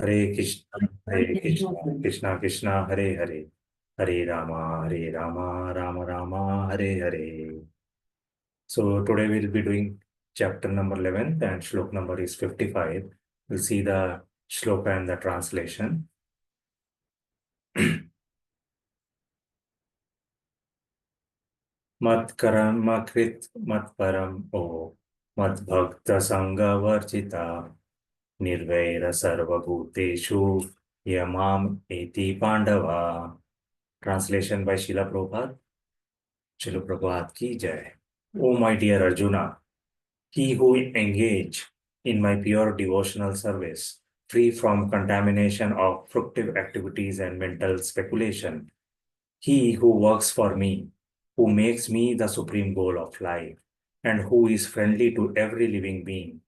Hare Krishna, Krishna Krishna, Hare Hare, Hare Rama, Rama Rama, Hare Hare. So today we'll be doing chapter number 11 and shlok number is 55. We'll see the shloka and the translation. Mat karma krit mat param o mat bhakta sangha varjita nirvaira sarva bhuteshu yamam eti pandava. Translation by Srila Prabhupada. Srila Prabhupada ki jai. O my dear Arjuna, he who engage in my pure devotional service, free from contamination of fructive activities and mental speculation, he who works for me, who makes me the supreme goal of life, and who is friendly to every living being,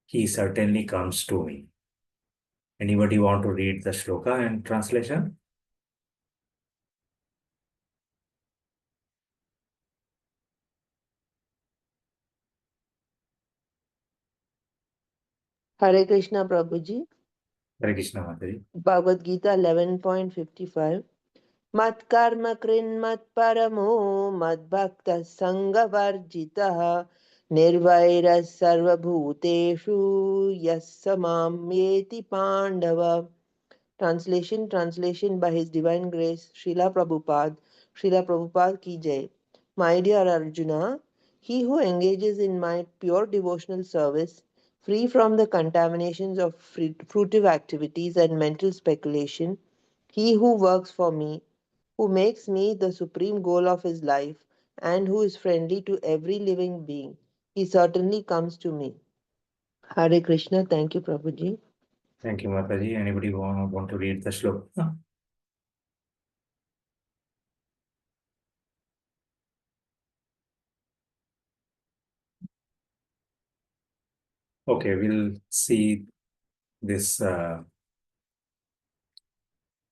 he certainly comes to me. Anybody want to read the shloka and translation? Hare Krishna Prabhuji. Hare Krishna Mataji. Bhagavad-gītā 11.55. Mat karma krin mat paramo mat bhakta sangha varjitah nirvaira sarva bhuteshu yassamam yeti pandava. Translation by His Divine Grace, Srila Prabhupada ki jai. My dear Arjuna, he who engages in my pure devotional service, free from the contaminations of fruitive activities and mental speculation, he who works for me, who makes me the supreme goal of his life, and who is friendly to every living being, he certainly comes to me. Hare Krishna. Thank you, Prabhuji. Thank you, Mataji. Anybody want to read the shloka? Okay, we'll see this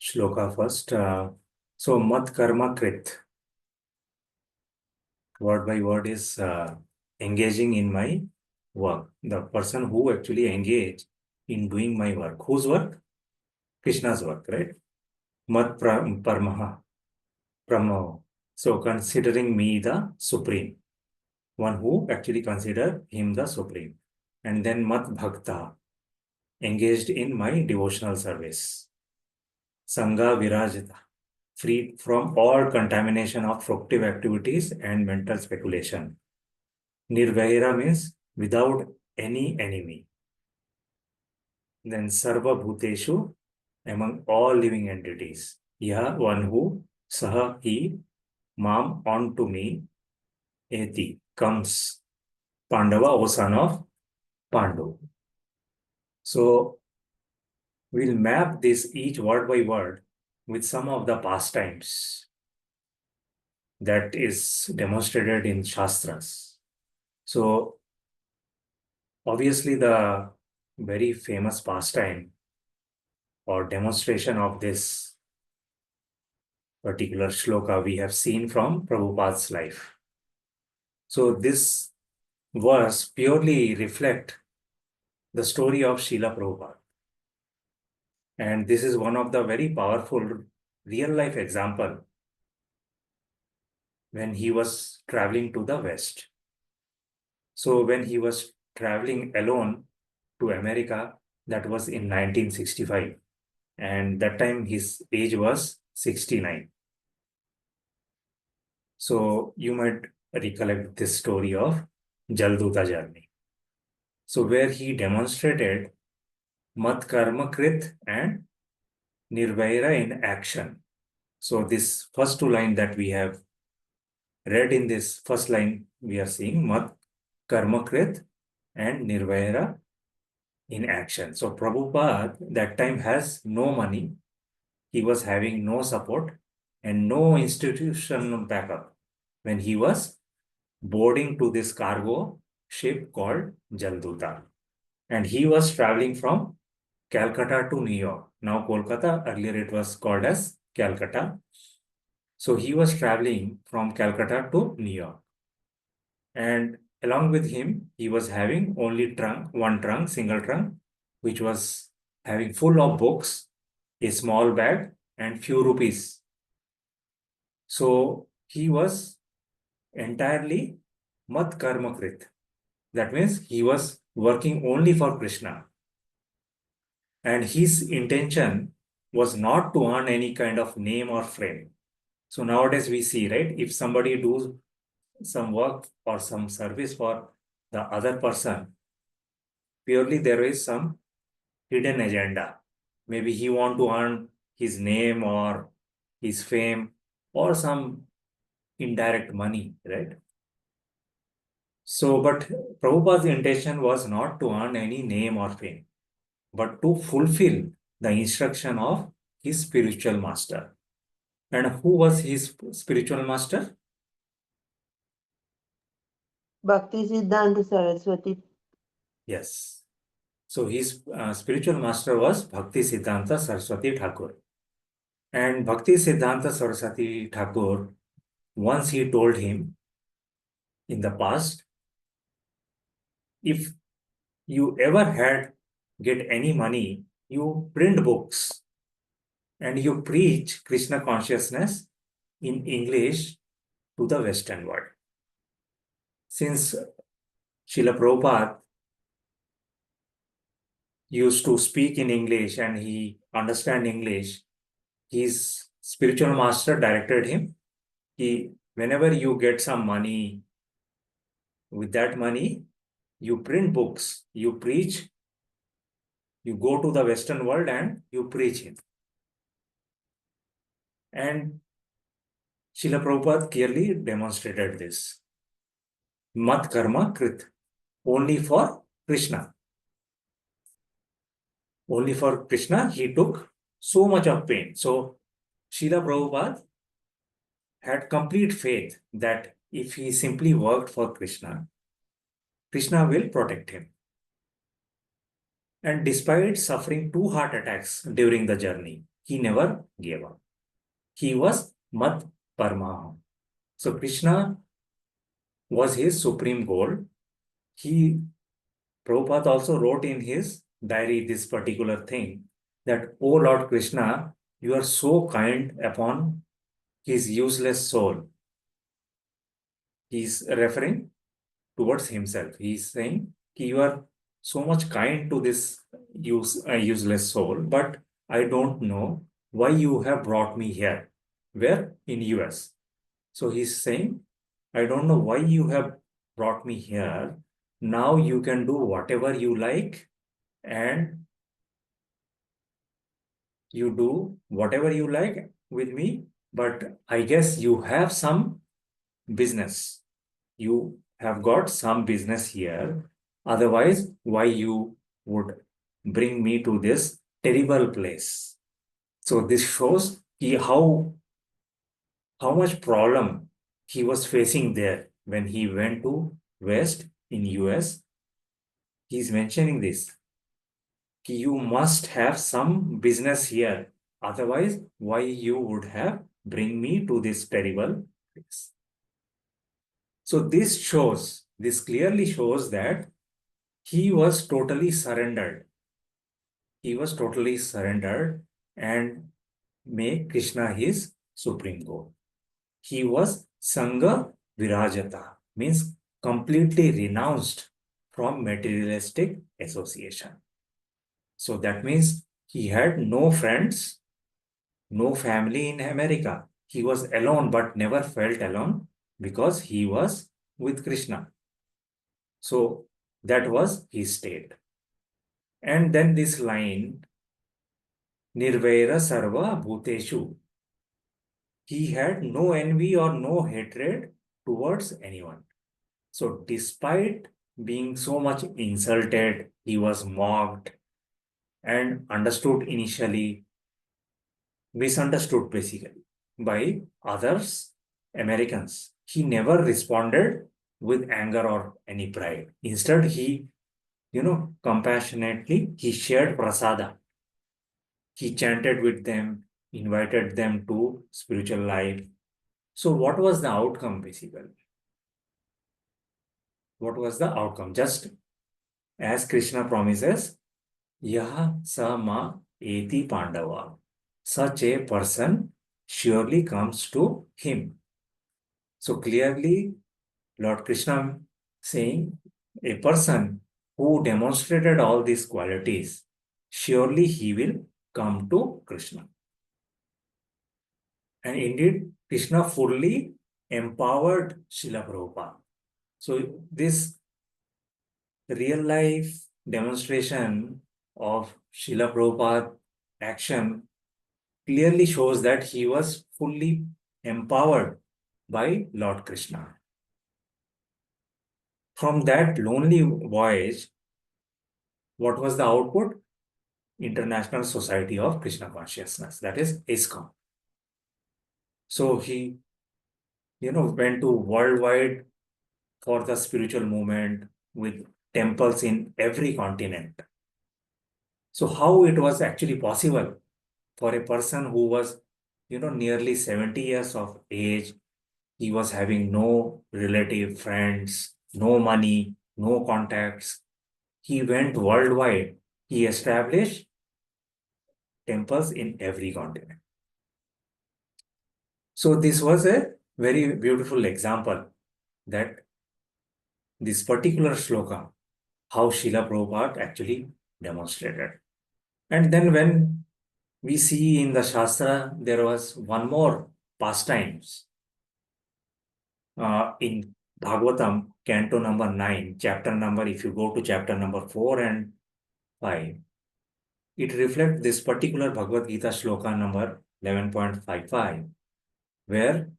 shloka first. So, mat karma krit. Word by word is engaging in my work. The person who actually engage in doing my work. Whose work? Krishna's work, right? Mat parmaha. Brahma. So, considering me the supreme. One who actually consider him the supreme. And then mat bhakta. Engaged in my devotional service. Sangha virajita. Free from all contamination of fructive activities and mental speculation. Nirvaira means without any enemy. Then sarva bhuteshu, among all living entities. Yah, one who, saha, he, mam, on to me, eti, comes. Pandava, O son of Pandu. So, we'll map this each word by word with some of the pastimes that is demonstrated in Shastras. So, obviously the very famous pastime or demonstration of this particular shloka we have seen from Prabhupada's life. So, this verse purely reflect the story of Srila Prabhupada. And this is one of the very powerful real-life example when he was traveling to the West. So when he was traveling alone to America, that was in 1965. And that time his age was 69. So you might recollect this story of Jalduta journey. So where he demonstrated Mat Karma Krit and Nirvaira in action. So this first two lines that we have read in this first line, we are seeing Mat Karma Krit and Nirvaira in action. So Prabhupada that time has no money. He was having no support and no institutional backup when he was boarding to this cargo ship called Jalduta. And he was traveling from Calcutta to New York. Now Kolkata, earlier it was called as Calcutta. So he was traveling from Calcutta to New York. And along with him, he was having only one trunk, single trunk, which was having full of books, a small bag, and few rupees. So he was entirely mat karma krit. That means he was working only for Krishna. And his intention was not to earn any kind of name or fame. So nowadays we see, right, if somebody does some work or some service for the other person, purely there is some hidden agenda. Maybe he want to earn his name or his fame or some indirect money, right? So, but Prabhupada's intention was not to earn any name or fame, but to fulfill the instruction of his spiritual master. And who was his spiritual master? Bhaktisiddhanta Saraswati. Yes. So his spiritual master was Bhaktisiddhanta Saraswati Thakur. And Bhaktisiddhanta Saraswati Thakur, once he told him in the past, if you ever had get any money, you print books and you preach Krishna consciousness in English to the Western world. Since Srila Prabhupada used to speak in English and he understand English, his spiritual master directed him, whenever you get some money, with that money, you print books, you preach, you go to the Western world and you preach it. And Srila Prabhupada clearly demonstrated this. Mat karma krit. Only for Krishna. Only for Krishna, he took so much of pain. So, Srila Prabhupada had complete faith that if he simply worked for Krishna, Krishna will protect him. And despite suffering 2 heart attacks during the journey, he never gave up. He was Mat Paramaha. So Krishna was his supreme goal. Prabhupada also wrote in his diary this particular thing, that, "O Lord Krishna, you are so kind upon his useless soul." He's referring towards himself. He's saying, "You are so much kind to this useless soul, but I don't know why you have brought me here." Where? In US. So he's saying, "I don't know why you have brought me here. Now you can do whatever you like and you do whatever you like with me, but I guess you have some business. You have got some business here. Otherwise, why you would bring me to this terrible place?" So this shows how much problem he was facing there when he went to West in US. He's mentioning this. You must have some business here. Otherwise, why you would have bring me to this terrible place? So this clearly shows that he was totally surrendered. He was totally surrendered and made Krishna his supreme goal. He was Sangha Virajata, means completely renounced from materialistic association. So that means he had no friends, no family in America. He was alone but never felt alone because he was with Krishna. So that was his state. And then this line, Nirvaira Sarva Bhuteshu. He had no envy or no hatred towards anyone. So despite being so much insulted, he was mocked and misunderstood basically by others, Americans. He never responded with anger or any pride. Instead, he, compassionately, he shared prasada. He chanted with them, invited them to spiritual life. So what was the outcome basically? What was the outcome? Just as Krishna promises, Yaha sa ma eti Pandava. Such a person surely comes to him. So clearly, Lord Krishna saying, a person who demonstrated all these qualities, surely he will come to Krishna. And indeed, Krishna fully empowered Srila Prabhupada. So this real life demonstration of Srila Prabhupada action clearly shows that he was fully empowered by Lord Krishna. From that lonely voyage, what was the output? International Society of Krishna Consciousness, that is ISKCON. So he, went to worldwide for the spiritual movement with temples in every continent. So how it was actually possible for a person who was, nearly 70 years of age, he was having no relative, friends, no money, no contacts. He went worldwide. He established temples in every continent. So this was a very beautiful example that this particular sloka, how Srila Prabhupada actually demonstrated. And then when we see in the Shastra, there was one more pastimes in Bhagavatam, canto number 9, chapter number, if you go to chapter number 4 and 5, it reflects this particular Bhagavad-gītā sloka number 11.55, where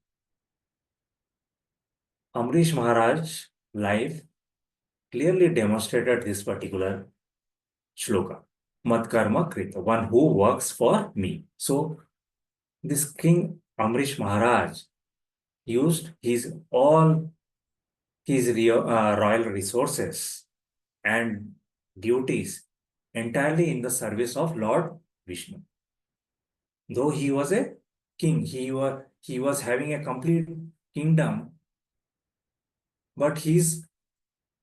Amrish Maharaj's life clearly demonstrated this particular shloka. Mat karma krita, one who works for me. So this King Amrish Maharaj used all his royal resources and duties entirely in the service of Lord Vishnu. Though he was a king, he was having a complete kingdom, but his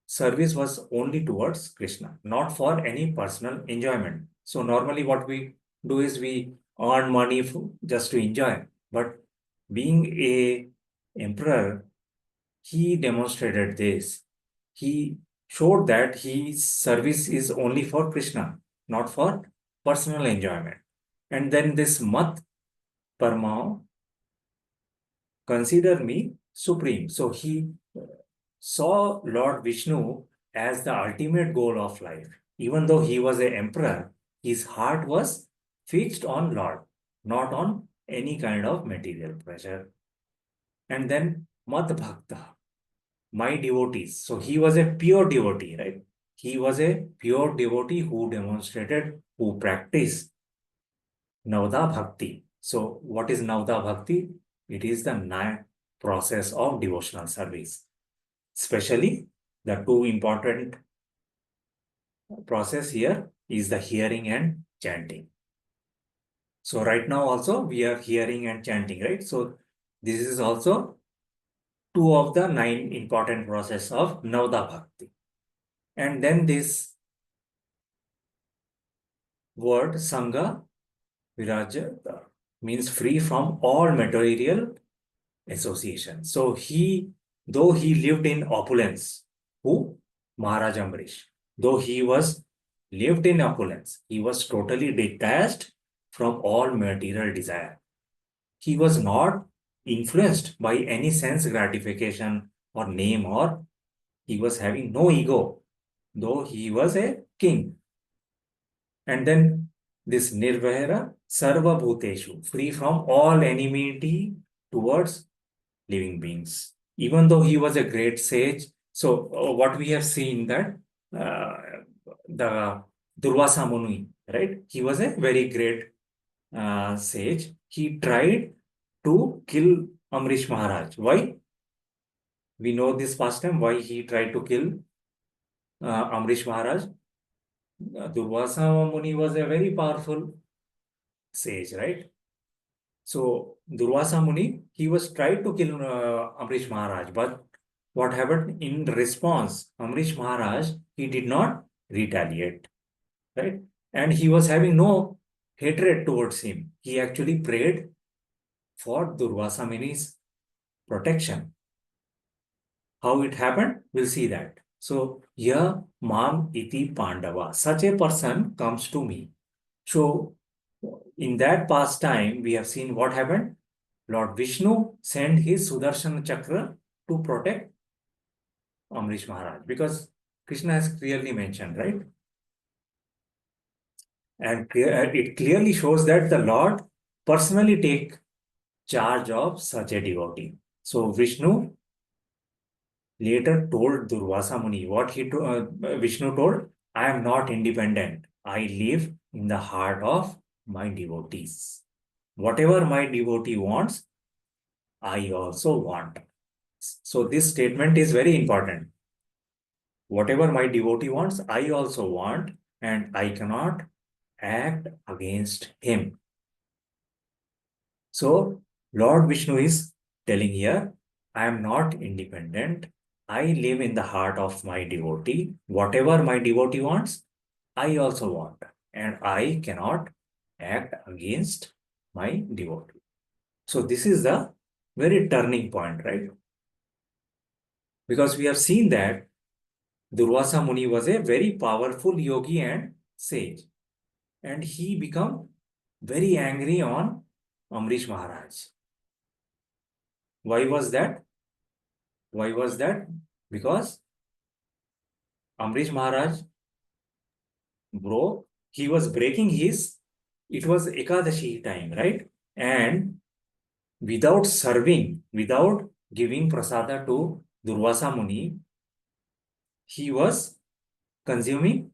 service was only towards Krishna, not for any personal enjoyment. So normally what we do is we earn money just to enjoy. But being a emperor, he demonstrated this. He showed that his service is only for Krishna, not for personal enjoyment. And then this mat parmao, consider me supreme. So he saw Lord Vishnu as the ultimate goal of life. Even though he was an emperor, his heart was fixed on Lord, not on any kind of material pleasure. And then Mat Bhakta, my devotees. So he was a pure devotee, right? He was a pure devotee who demonstrated, who practiced Navada Bhakti. So what is Navada Bhakti? It is the ninth process of devotional service. Especially the two important process here is the hearing and chanting. So right now also we are hearing and chanting, right? So this is also two of the 9 important process of Navada Bhakti. And then this word Sangha Virajata means free from all material association. So though he lived in opulence, who? Maharaj Amrish. Though he lived in opulence, he was totally detached from all material desire. He was not influenced by any sense gratification or name, or he was having no ego, though he was a king. And then this Nirvaira Sarva Bhuteshu, free from all enmity towards living beings. Even though he was a great sage, so what we have seen that the Durvasa Muni, right? He was a very great sage. He tried to kill Amrish Maharaj. Why? We know this past time why he tried to kill Amrish Maharaj. Durvasa Muni was a very powerful sage, right? So Durvasa Muni, he was tried to kill Amrish Maharaj, but what happened in response? Amrish Maharaj, he did not retaliate, right? and he was having no hatred towards him. He actually prayed for Durvasa Muni's protection. How it happened? We'll see that. So, here, Mam iti Pandava. Such a person comes to me. So, in that past time, we have seen what happened. Lord Vishnu sent his Sudarshan Chakra to protect Amrish Maharaj, because Krishna has clearly mentioned, right? And it clearly shows that the Lord personally take charge of such a devotee. So Vishnu later told Durvasa Muni what Vishnu told, I am not independent. I live in the heart of my devotees. Whatever my devotee wants, I also want. So this statement is very important. Whatever my devotee wants, I also want, and I cannot act against him. So Lord Vishnu is telling here, I am not independent. I live in the heart of my devotee. Whatever my devotee wants, I also want, and I cannot act against my devotee. So this is the very turning point, right? Because we have seen that Durvasa Muni was a very powerful yogi and sage, and he became very angry on Amrish Maharaj. Why was that? Why was that? Because Amrish Maharaj he was breaking it was Ekadashi time, right? And without serving, without giving prasada to Durvasa Muni, he was consuming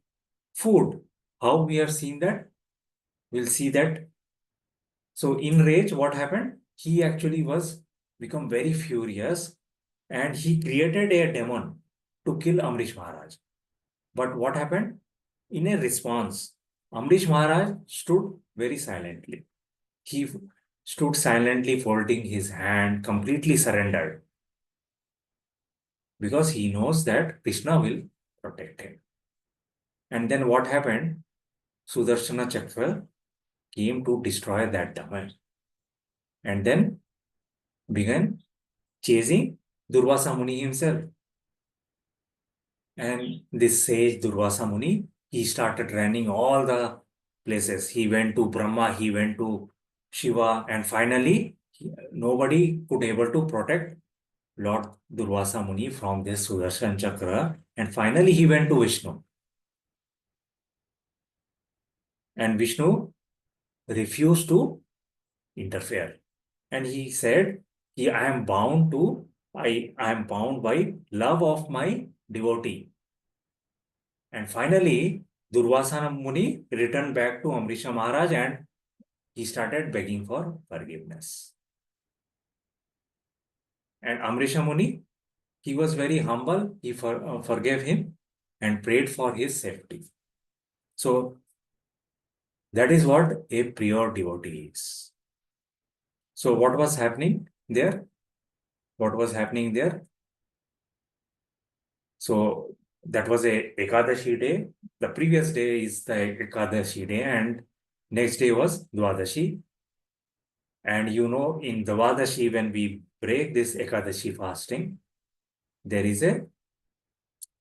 food. How we have seen that? We'll see that. So in rage, what happened? He actually become very furious, and he created a demon to kill Amrish Maharaj. But what happened? In a response, Amrish Maharaj stood very silently. He stood silently folding his hand, completely surrendered, because he knows that Krishna will protect him. And then what happened? Sudarshana Chakra came to destroy that demon, and then began chasing Durvasa Muni himself. And this sage Durvasa Muni, he started running all the places. He went to Brahma, he went to Shiva, and finally, nobody could able to protect Lord Durvasa Muni from this Sudarshan Chakra. And finally, he went to Vishnu. And Vishnu refused to interfere. And he said, I am bound by love of my devotee. And finally, Durvasa Muni returned back to Amrisha Maharaj, and he started begging for forgiveness. And Amrisha Muni, he was very humble. He forgave him and prayed for his safety. So that is what a pure devotee is. So what was happening there? What was happening there? So that was a Ekadashi day. The previous day is the Ekadashi day, and next day was Dwadashi. And you know, in Dwadashi, when we break this Ekadashi fasting, there is a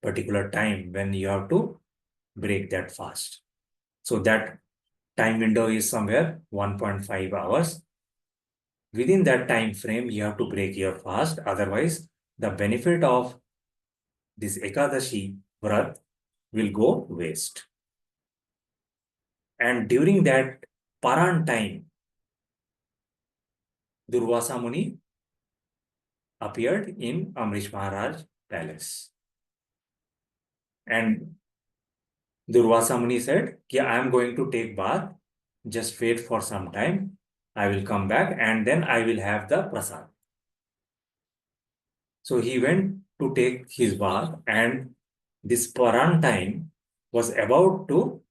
particular time when you have to break that fast. So that time window is somewhere 1.5 hours. Within that time frame, you have to break your fast. Otherwise, the benefit of this Ekadashi Vrat will go waste. And during that Paran time, Durvasa Muni appeared in Amrish Maharaj palace. And Durvasa Muni said, I am going to take bath. Just wait for some time. I will come back and then I will have the prasad. So he went to take his bath, and this Paran time was about to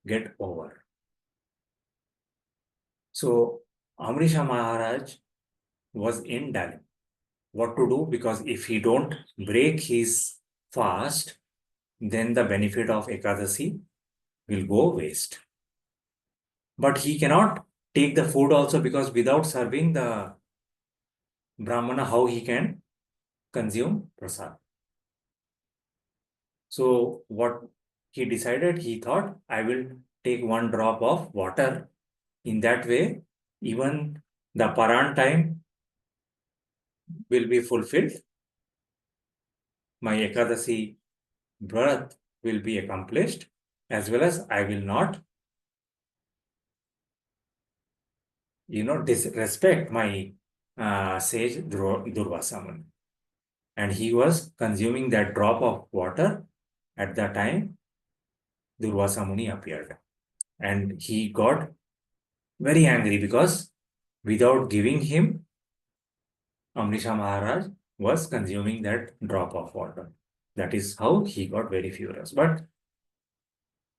get over. So Amrisha Maharaj was in dilemma. What to do? Because if he don't break his fast, then the benefit of Ekadasi will go waste. But he cannot take the food also, because without serving the Brahmana, how he can consume prasad? So what he decided, he thought, I will take one drop of water. In that way, even the Paran time will be fulfilled. My Ekadasi birth will be accomplished, as well as I will not, disrespect my sage Durvasa Muni. And he was consuming that drop of water at the time Durvasa Muni appeared. And he got very angry, because without giving him, Amrisha Maharaj was consuming that drop of water. That is how he got very furious. But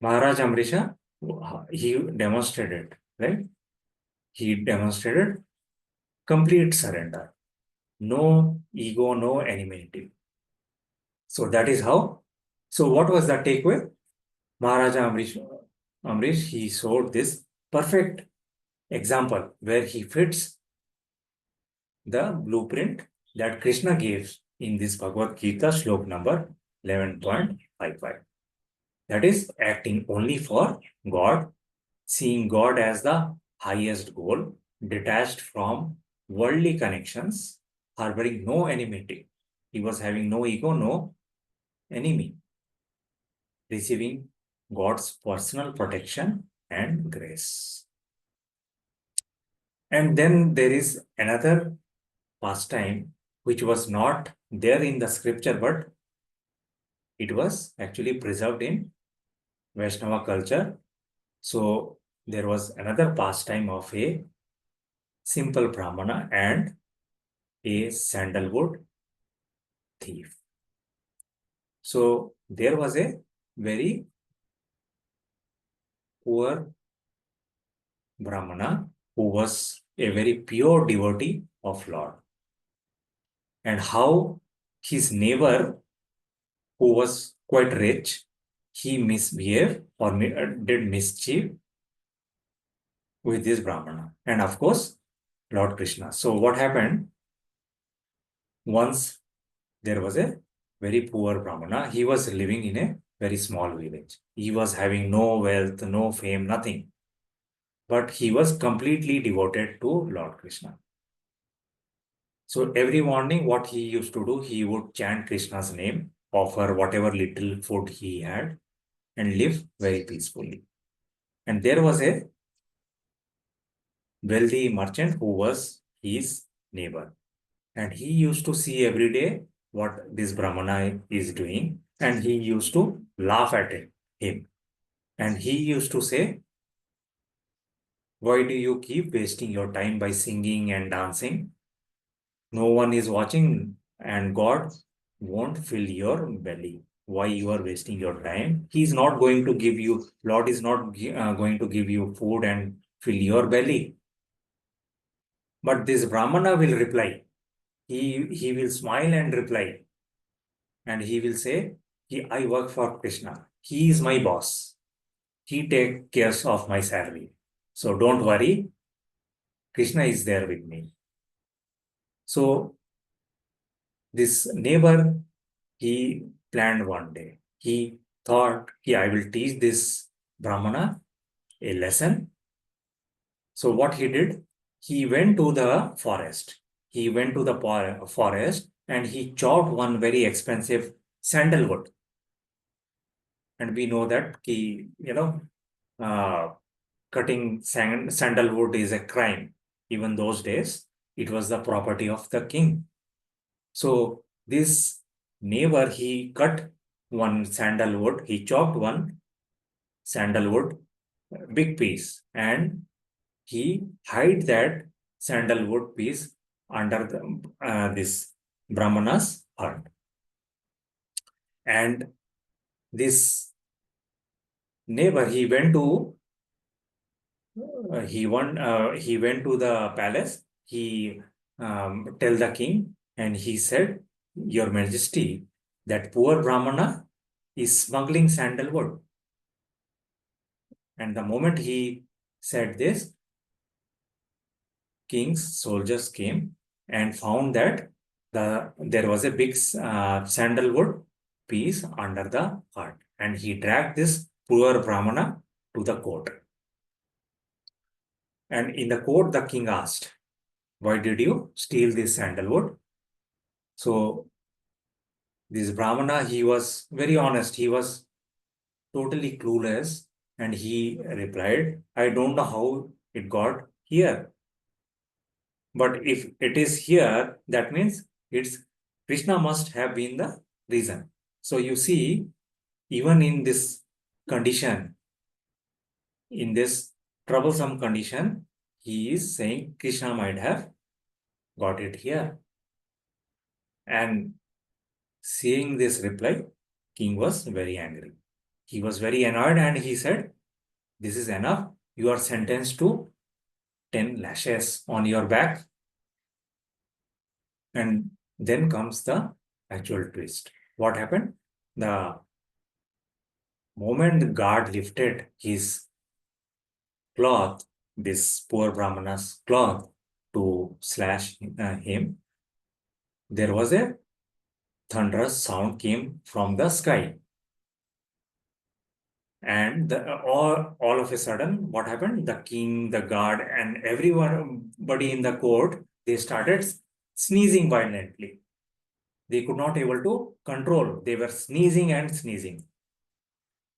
Maharaj Amrisha, he demonstrated, right? He demonstrated complete surrender. No ego, no enmity. So that is how. So what was the takeaway? Maharaja Amrish, he showed this perfect example where he fits the blueprint that Krishna gives in this Bhagavad-gītā, Sloka Number 11.55. That is, acting only for God, seeing God as the highest goal, detached from worldly connections, harboring no enmity. He was having no ego, no enemy, receiving God's personal protection and grace. And then there is another pastime which was not there in the scripture, but it was actually preserved in Vaishnava culture. So there was another pastime of a simple Brahmana and a sandalwood thief. So there was a very poor Brahmana who was a very pure devotee of Lord. And how his neighbor, who was quite rich, he misbehaved or did mischief with this Brahmana. And of course, Lord Krishna. So what happened? Once there was a very poor Brahmana. He was living in a very small village. He was having no wealth, no fame, nothing. But he was completely devoted to Lord Krishna. So every morning, what he used to do, he would chant Krishna's name, offer whatever little food he had, and live very peacefully. And there was a wealthy merchant who was his neighbor. And he used to see every day what this Brahmana is doing, and he used to laugh at him. And he used to say, why do you keep wasting your time by singing and dancing? No one is watching, and God won't fill your belly. Why you are wasting your time? He is not going to give you, Lord is not going to give you food and fill your belly. But this Brahmana will reply. He will smile and reply. And he will say, I work for Krishna. He is my boss. He takes care of my salary. So don't worry. Krishna is there with me. So this neighbor, he planned one day. He thought, I will teach this Brahmana a lesson. So what he did, he went to the forest. He went to the forest and he chopped one very expensive sandalwood. And we know that cutting sandalwood is a crime. Even those days, it was the property of the king. So this neighbor, he cut one sandalwood, he chopped one sandalwood, big piece, and he hid that sandalwood piece under this Brahmana's hut. And this neighbor, he went to the palace. He tell the king, and he said, Your Majesty, that poor Brahmana is smuggling sandalwood. And the moment he said this, king's soldiers came and found that there was a big sandalwood piece under the cart, and he dragged this poor Brahmana to the court. And in the court, the king asked, "Why did you steal this sandalwood?" So this Brahmana, he was very honest. He was totally clueless, and he replied, "I don't know how it got here. But if it is here, that means it's Krishna must have been the reason." So you see, even in this condition, in this troublesome condition, he is saying Krishna might have got it here. And seeing this reply, king was very angry. He was very annoyed and he said, "This is enough. You are sentenced to 10 lashes on your back." And then comes the actual twist. What happened? The moment the guard lifted his cloth, this poor Brahmana's cloth, to slash him, there was a thunderous sound came from the sky. And all of a sudden, what happened? The king, the guard, and everybody in the court, they started sneezing violently. They could not able to control. They were sneezing and sneezing.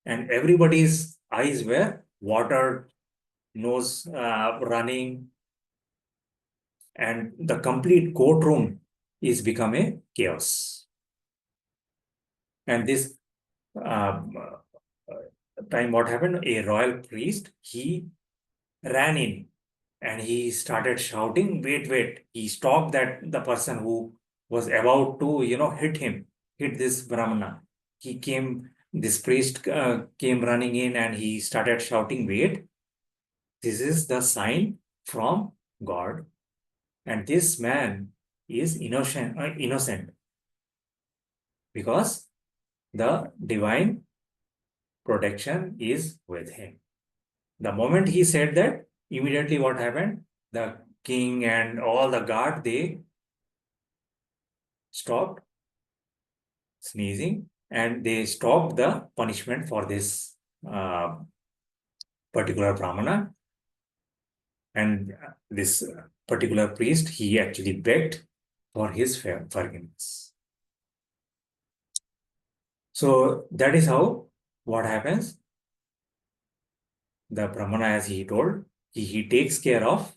And everybody's eyes were watered, nose running, and the complete courtroom is become a chaos. And this time, what happened? A royal priest, he ran in and he started shouting, "Wait, wait." He stopped the person who was about to, hit this Brahmana. This priest came running in and he started shouting, "Wait, this is the sign from God. And this man is innocent because the divine protection is with him." The moment he said that, immediately what happened? The king and all the guard, they stopped sneezing and they stopped the punishment for this particular Brahmana. And this particular priest, he actually begged for his forgiveness. So that is how, what happens? The Brahmana, as he told, he takes care of,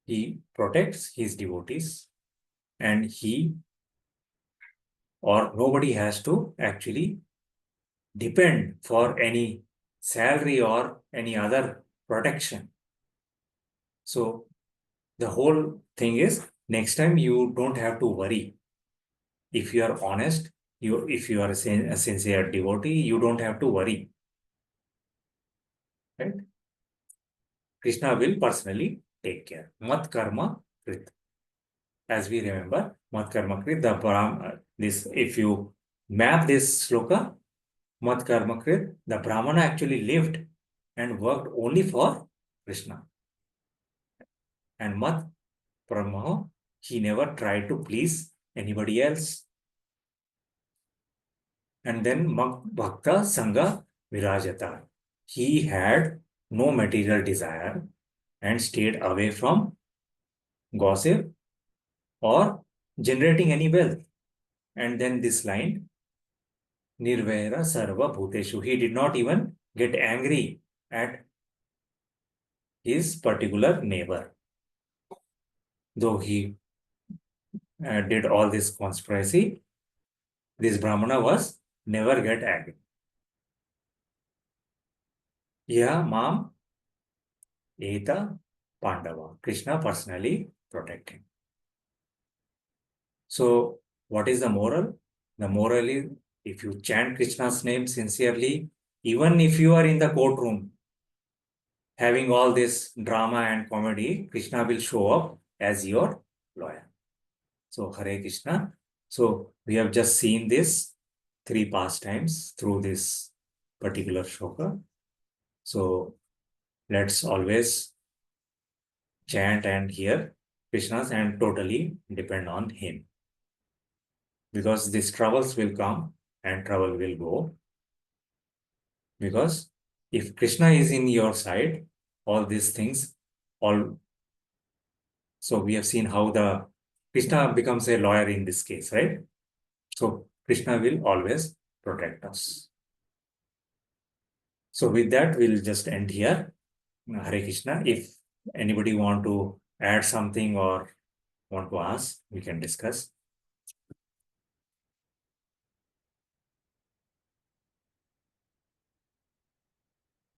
he protects his devotees, and he or nobody has to actually depend for any salary or any other protection. So the whole thing is, next time you don't have to worry. If you are honest, if you are a sincere devotee, you don't have to worry. Right? Krishna will personally take care. Mat karma krit. As we remember, mat karma krit, if you map this sloka, mat karma krit, the Brahmana actually lived and worked only for Krishna. And mat paramaho, he never tried to please anybody else. And then bhakta sangha virajata. He had no material desire and stayed away from gossip or generating any wealth. And then this line, nirvaira sarva bhuteshu. He did not even get angry at his particular neighbor. Though he did all this conspiracy, this Brahmana was never get angry. Yeah, mom, Eta Pandava. Krishna personally protected him. So, what is the moral? The moral is, if you chant Krishna's name sincerely, even if you are in the courtroom, having all this drama and comedy, Krishna will show up as your lawyer. So, Hare Krishna. So, we have just seen this 3 pastimes through this particular shloka. So, let's always chant and hear Krishna's and totally depend on him. Because these troubles will come and trouble will go. Because if Krishna is in your side, all these things, so we have seen how the Krishna becomes a lawyer in this case, right? So Krishna will always protect us. So with that, we'll just end here. Hare Krishna. If anybody want to add something or want to ask, we can discuss.